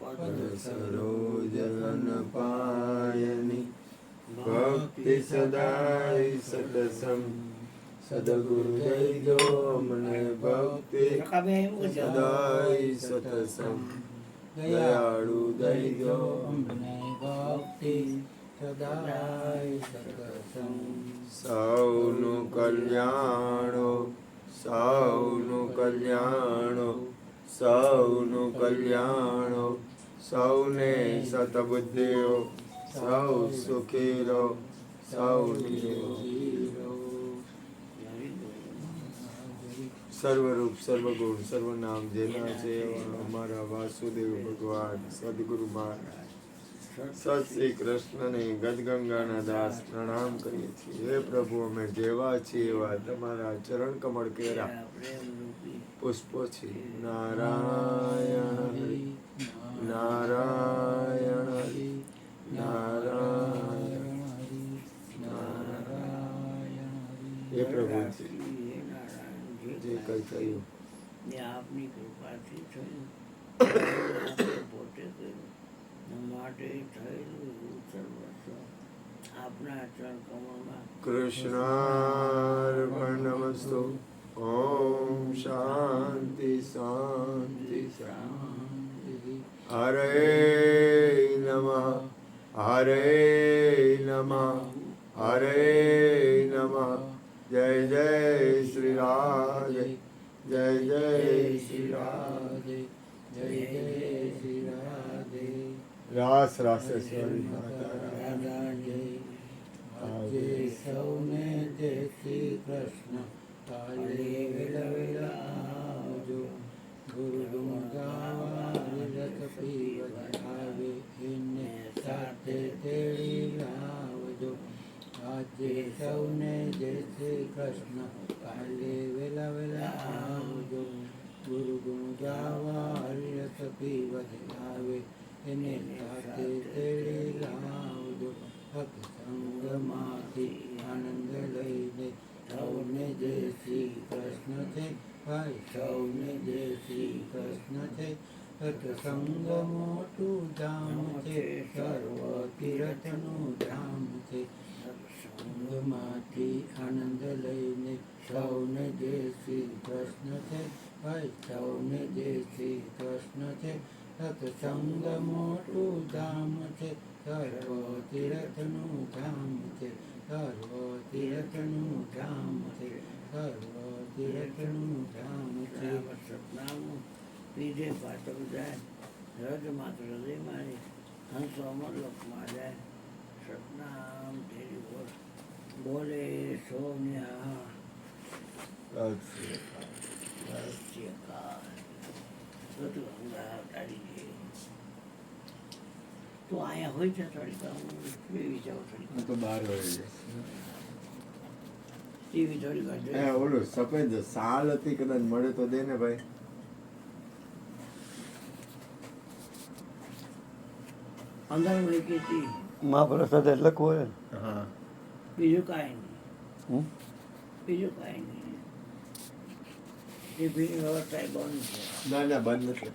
પદ સરોજ અન પાયની ભક્તિ સદાય સતસંગ સદગુરુ દઈ મને ભક્તિ સદાય સતસંગ દયાળુ દઈ મને ભક્તિ સદાય સતસંગ સૌનું કલ્યાણો સૌનું કલ્યાણો સૌનું કલ્યાણો સૌને સતબુદ્ધિઓ સૌ સુખી રહો સૌ નિરોગી રહો સર્વરૂપ સર્વગુણ સર્વનામ જેના છે અમારા વાસુદેવ ભગવાન સદગુરુ મહારાજ સત શ્રી કૃષ્ણને ગદગંગાના દાસ પ્રણામ કરીએ છીએ. હે પ્રભુ, અમે જેવા છીએ એવા તમારા ચરણ કમળ કેરા પુષ્પો છે. નારાયણ હરિ નારાયણ હરિ નારાયણ હરિ નારાયણ હરિ. હે પ્રભુ, જે કઈ થયું આપની કૃપાથી થયું, પોતે કર્યું માટે થયેલું સર્વસ્વ આપના ચરણ કમળમાં કૃષ્ણાર્પણમસ્તુ. ઓમ શાંતિ શાંતિ શાંતિ. હરે નમઃ હરે નમઃ હરે નમઃ. જય જય શ્રી રાધે જય જય શ્રી રાધે જય જય શ્રી રાધે. રાસ રાસેશ્વરી માતા રાધા જય. આજે સૌને જય શ્રી કૃષ્ણ. કાલે વેલા વેલા આવજો. ગુરુ ગુણ ગાવા રસ પીવા આવે એને સાથે તેડી લાવજો. આજે સૌને જય શ્રી કૃષ્ણ. કાલે વેલા વેલા આવજો. ગુરુ ગુણ ગાવા રસ પીવા આવે એને સાથે તેડી લાવજો. સત્સંગમાંથી આનંદ લઈને સૌને જય શ્રી કૃષ્ણ છે. ભાઈ સૌને જય શ્રી કૃષ્ણ છે. સત્સંગ મોટું ધામ છે, સર્વ તીર્થનું ધામ છે. સત્સંગમાંથી આનંદ લઈને સૌને જય શ્રી કૃષ્ણ છે. ભાઈ સૌને જય શ્રી કૃષ્ણ છે. સત્સંગ મોટું ધામ છે, સર્વ તીર્થનું ધામ છે. સર્વ તીર્થનું ધામ છે. સર્વ તીર્થનું ધામ છે. સતનામું પીધે પાટક જાય, રજ માત્ર હૃદય મારી હંસો અમરલોકમાં જાય. સતનામ તેરી બોલ બોલે સોમ્યા તો અહીંયા હોય છે થોડીક હું બેવી જાઉં થોડીક તો બહાર હોય ટીવી થોડીક છે. ઓલું સફેદ સાલ હતી, કદાચ મળે તો દે ને ભાઈ. અંદર મૂકી હતી મહાપ્રસાદ લખવું હોય ને. હા, બીજું કાંઈ નહીં, બીજું કાંઈ નહીં. ટીવીની વ્યવસ્થા બંધ છે. ના ના બંધ નથી.